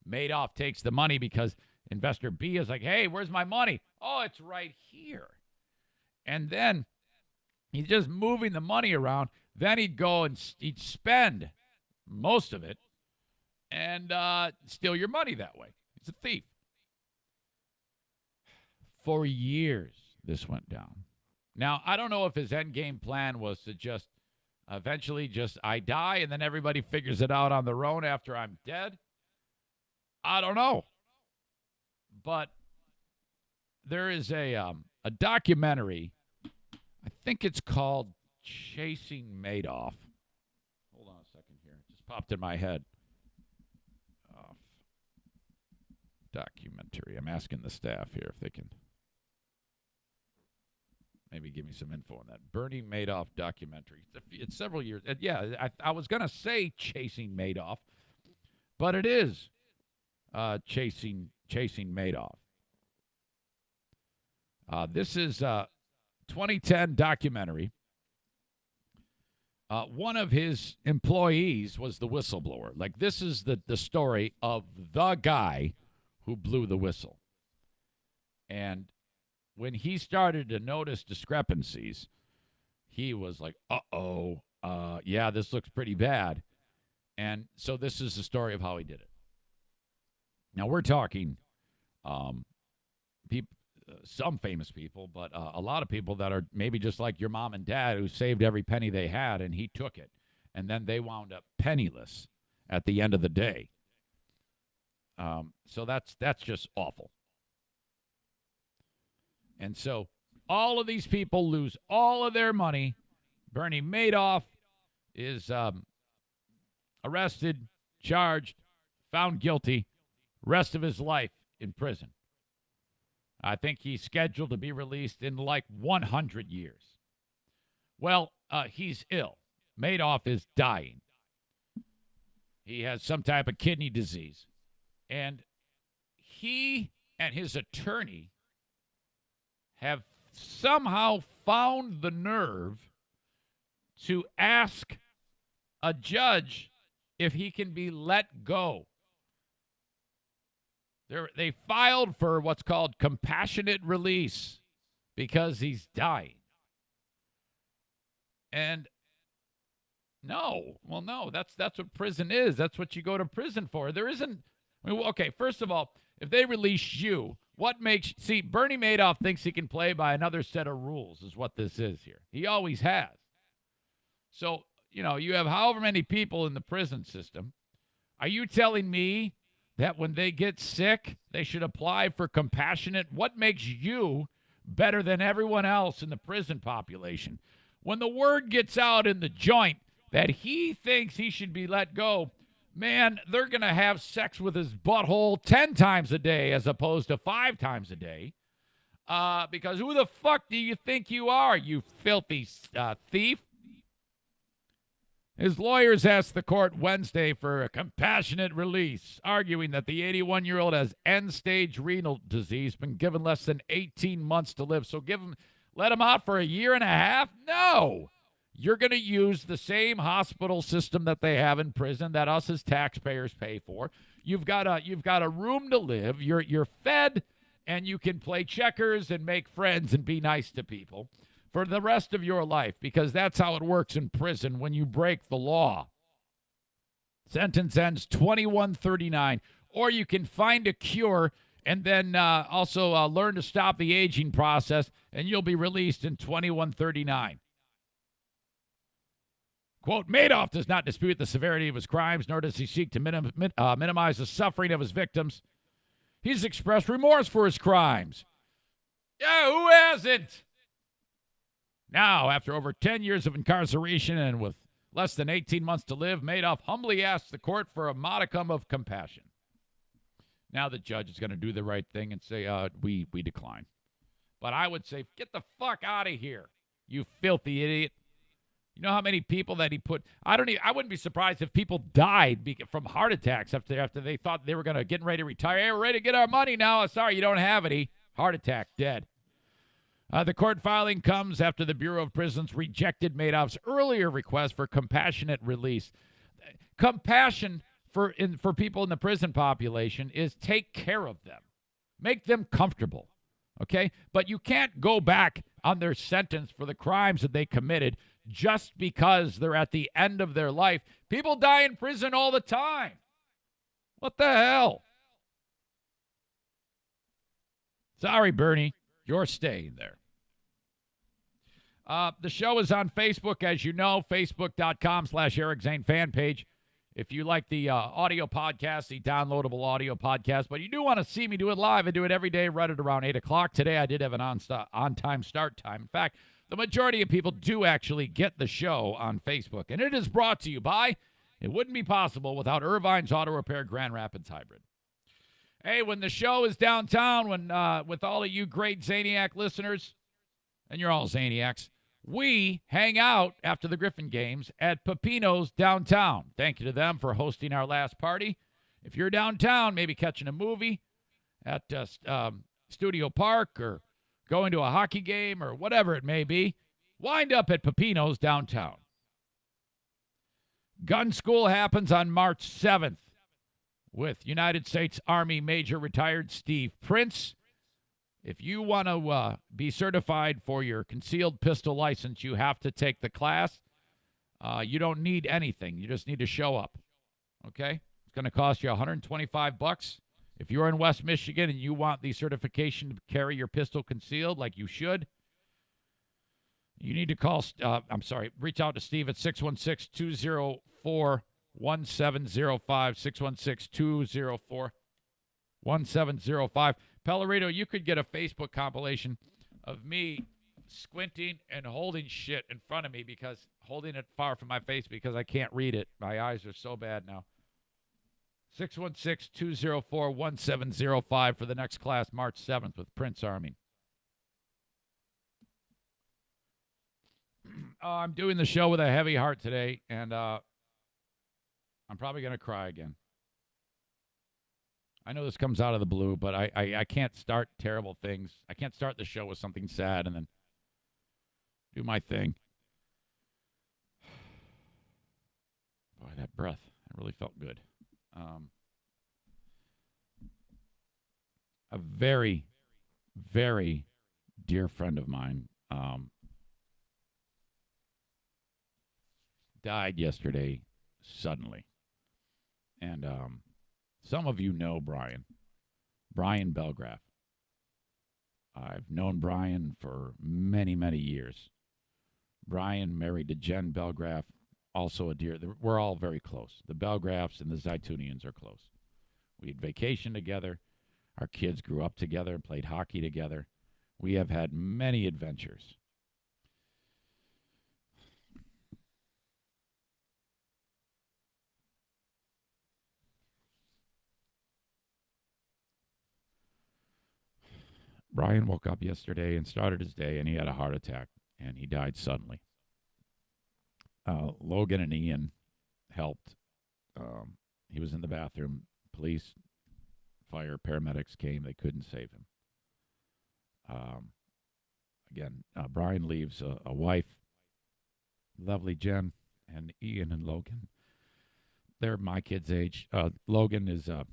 [SPEAKER 3] Madoff takes the money because investor B is like, hey, where's my money? Oh, it's right here. And then he's just moving the money around. Then he'd go and he'd spend most of it and steal your money that way. He's a thief. For years, this went down. Now, I don't know if his end game plan was to just eventually I die and then everybody figures it out on their own after I'm dead. I don't know. But there is a documentary. I think it's called Chasing Madoff. Hold on a second here. It just popped in my head. Documentary. I'm asking the staff here if they can maybe give me some info on that. Bernie Madoff documentary. It's several years. Yeah, I was going to say Chasing Madoff, but it is Chasing Madoff. This is a 2010 documentary. One of his employees was the whistleblower. Like, this is the story of the guy who blew the whistle. And when he started to notice discrepancies, he was like, yeah, this looks pretty bad. And so this is the story of how he did it. Now, we're talking some famous people, but a lot of people that are maybe just like your mom and dad who saved every penny they had, and he took it. And then they wound up penniless at the end of the day. So that's just awful. And so all of these people lose all of their money. Bernie Madoff is arrested, charged, found guilty, rest of his life in prison. I think he's scheduled to be released in like 100 years. Well, he's ill. Madoff is dying. He has some type of kidney disease. And he and his attorney have somehow found the nerve to ask a judge if he can be let go. They filed for what's called compassionate release because he's dying. And no, that's what prison is. That's what you go to prison for. There isn't, okay, first of all, if they release you, Bernie Madoff thinks he can play by another set of rules is what this is here. He always has. So, you have however many people in the prison system. Are you telling me that when they get sick, they should apply for compassionate? What makes you better than everyone else in the prison population? When the word gets out in the joint that he thinks he should be let go, man, they're going to have sex with his butthole 10 times a day as opposed to 5 times a day. Because who the fuck do you think you are, you filthy thief? His lawyers asked the court Wednesday for a compassionate release, arguing that the 81-year-old has end-stage renal disease, been given less than 18 months to live. So let him out for a year and a half? No. You're going to use the same hospital system that they have in prison that us as taxpayers pay for. You've got a room to live. You're fed, and you can play checkers and make friends and be nice to people for the rest of your life, because that's how it works in prison when you break the law. Sentence ends 2139, or you can find a cure and then also learn to stop the aging process, and you'll be released in 2139. Quote, Madoff does not dispute the severity of his crimes, nor does he seek to minimize the suffering of his victims. He's expressed remorse for his crimes. Yeah, who hasn't? Now, after over 10 years of incarceration and with less than 18 months to live, Madoff humbly asked the court for a modicum of compassion. Now the judge is going to do the right thing and say, we decline. But I would say, get the fuck out of here, you filthy idiot. You know how many people that he put? I wouldn't be surprised if people died from heart attacks after they thought they were getting ready to retire. Hey, we're ready to get our money now. Sorry, you don't have any. Heart attack, dead. The court filing comes after the Bureau of Prisons rejected Madoff's earlier request for compassionate release. Compassion for people in the prison population is take care of them. Make them comfortable, okay? But you can't go back on their sentence for the crimes that they committed just because they're at the end of their life. People die in prison all the time. What the hell? Sorry, Bernie. You're staying there. The show is on Facebook, as you know, facebook.com/Eric Zane fan page. If you like the audio podcast, the downloadable audio podcast, but you do want to see me do it live, I do it every day right at around 8 o'clock. Today I did have an on-time start time. In fact, the majority of people do actually get the show on Facebook, and it is brought to you by, it wouldn't be possible without Irvine's Auto Repair Grand Rapids Hybrid. Hey, when the show is downtown, with all of you great Zaniac listeners, and you're all Zaniacs, we hang out after the Griffin games at Pepino's downtown. Thank you to them for hosting our last party. If you're downtown, maybe catching a movie at Studio Park or going to a hockey game or whatever it may be, wind up at Pepino's downtown. Gun School happens on March 7th with United States Army Major Retired Steve Prince. If you want to be certified for your concealed pistol license, you have to take the class. You don't need anything. You just need to show up, okay? It's going to cost you $125. If you're in West Michigan and you want the certification to carry your pistol concealed like you should, you need to reach out to Steve at 616-204-1705, 616-204-1705. Pellerito, you could get a Facebook compilation of me squinting and holding shit in front of me, because holding it far from my face because I can't read it. My eyes are so bad now. 616-204-1705 for the next class, March 7th with Prince Army. I'm doing the show with a heavy heart today, and I'm probably going to cry again. I know this comes out of the blue, but I can't start terrible things. I can't start the show with something sad and then do my thing. Boy, that breath, it really felt good. A very, very dear friend of mine died yesterday suddenly. And some of you know Brian Belgraf. I've known Brian for many, many years. Brian married to Jen Belgraf, also a dear. We're all very close. The Belgrafs and the Zaitunians are close. We had vacation together. Our kids grew up together and played hockey together. We have had many adventures. Brian woke up yesterday and started his day, and he had a heart attack, and he died suddenly. Logan and Ian helped. He was in the bathroom. Police, fire, paramedics came. They couldn't save him. Again, Brian leaves a wife, lovely Jen, and Ian and Logan. They're my kids' age. Logan is a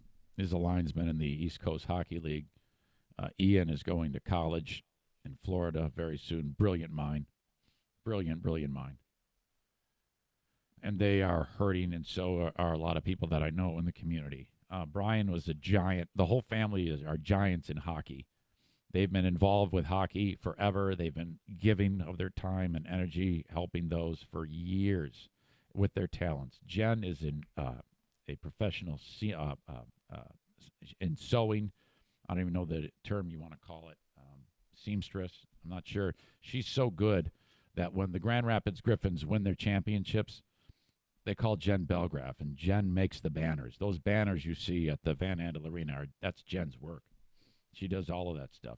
[SPEAKER 3] linesman in the East Coast Hockey League. Ian is going to college in Florida very soon. Brilliant mind. Brilliant mind. And they are hurting, and so are a lot of people that I know in the community. Brian was a giant. The whole family are giants in hockey. They've been involved with hockey forever. They've been giving of their time and energy, helping those for years with their talents. Jen is a professional in sewing. I don't even know the term you want to call it. Seamstress. I'm not sure. She's so good that when the Grand Rapids Griffins win their championships, they call Jen Belgraf, and Jen makes the banners. Those banners you see at the Van Andel Arena, that's Jen's work. She does all of that stuff.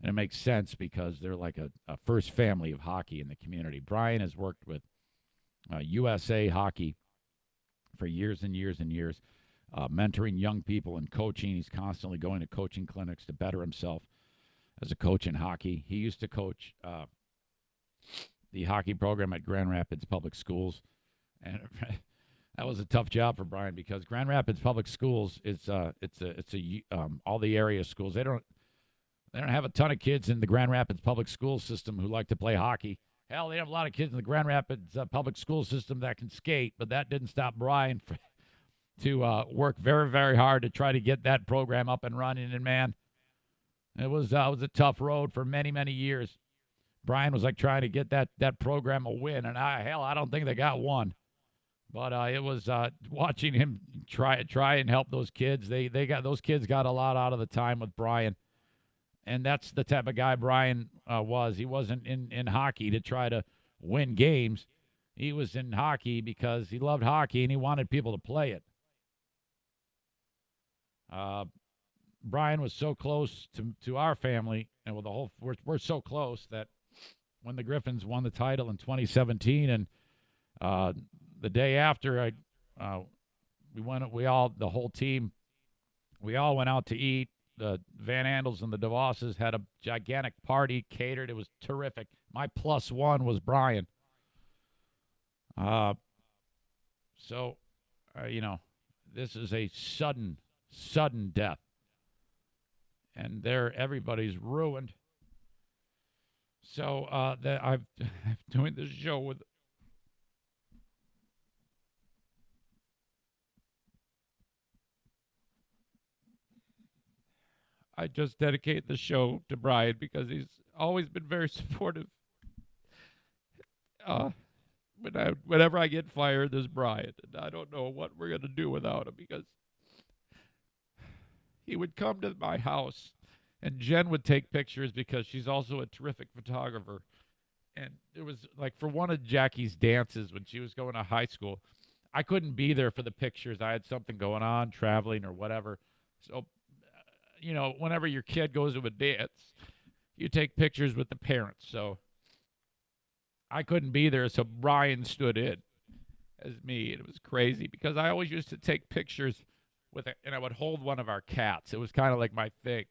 [SPEAKER 3] And it makes sense because they're like a first family of hockey in the community. Brian has worked with USA Hockey for years and years and years, mentoring young people and coaching. He's constantly going to coaching clinics to better himself as a coach in hockey. He used to coach the hockey program at Grand Rapids Public Schools. And that was a tough job for Brian because Grand Rapids Public Schools it's all the area schools. They don't have a ton of kids in the Grand Rapids Public School system who like to play hockey. Hell, they have a lot of kids in the Grand Rapids Public School system that can skate, but that didn't stop Brian to work very, very hard to try to get that program up and running. And man, it was a tough road for many, many years. Brian was like trying to get that program a win, and I don't think they got one. But it was watching him try and help those kids. Those kids got a lot out of the time with Brian, and that's the type of guy Brian was. He wasn't in hockey to try to win games. He was in hockey because he loved hockey and he wanted people to play it. Brian was so close to our family, and with the whole we're so close that when the Griffins won the title in 2017, and the day after, the whole team, we all went out to eat. The Van Andels and the DeVosses had a gigantic party catered. It was terrific. My plus one was Brian. This is a sudden death, and everybody's ruined. So I'm doing this show with. I just dedicate the show to Brian because he's always been very supportive. Whenever I get fired, there's Brian, and I don't know what we're going to do without him because he would come to my house, and Jen would take pictures because she's also a terrific photographer. And it was like for one of Jackie's dances when she was going to high school, I couldn't be there for the pictures. I had something going on, traveling or whatever. So, whenever your kid goes to a dance, you take pictures with the parents. So I couldn't be there, so Brian stood in as me, and it was crazy because I always used to take pictures with it, and I would hold one of our cats. It was kind of like my thing.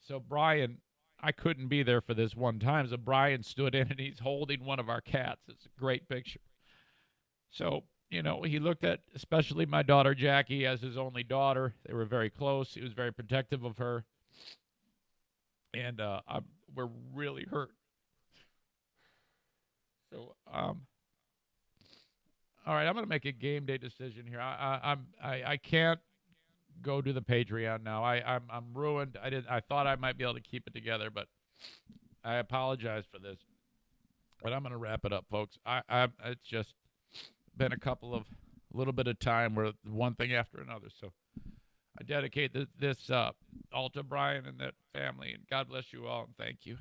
[SPEAKER 3] So Brian, I couldn't be there for this one time, so Brian stood in, and he's holding one of our cats. It's a great picture. So, you know, he looked at especially my daughter Jackie as his only daughter. They were very close. He was very protective of her. And we're really hurt. So, all right, I'm going to make a game day decision here. I can't go to the Patreon now. I'm ruined. I thought I might be able to keep it together, but I apologize for this. But I'm going to wrap it up, folks. It's just been a little bit of time where one thing after another. So I dedicate this all to Brian and that family, and God bless you all, and thank you.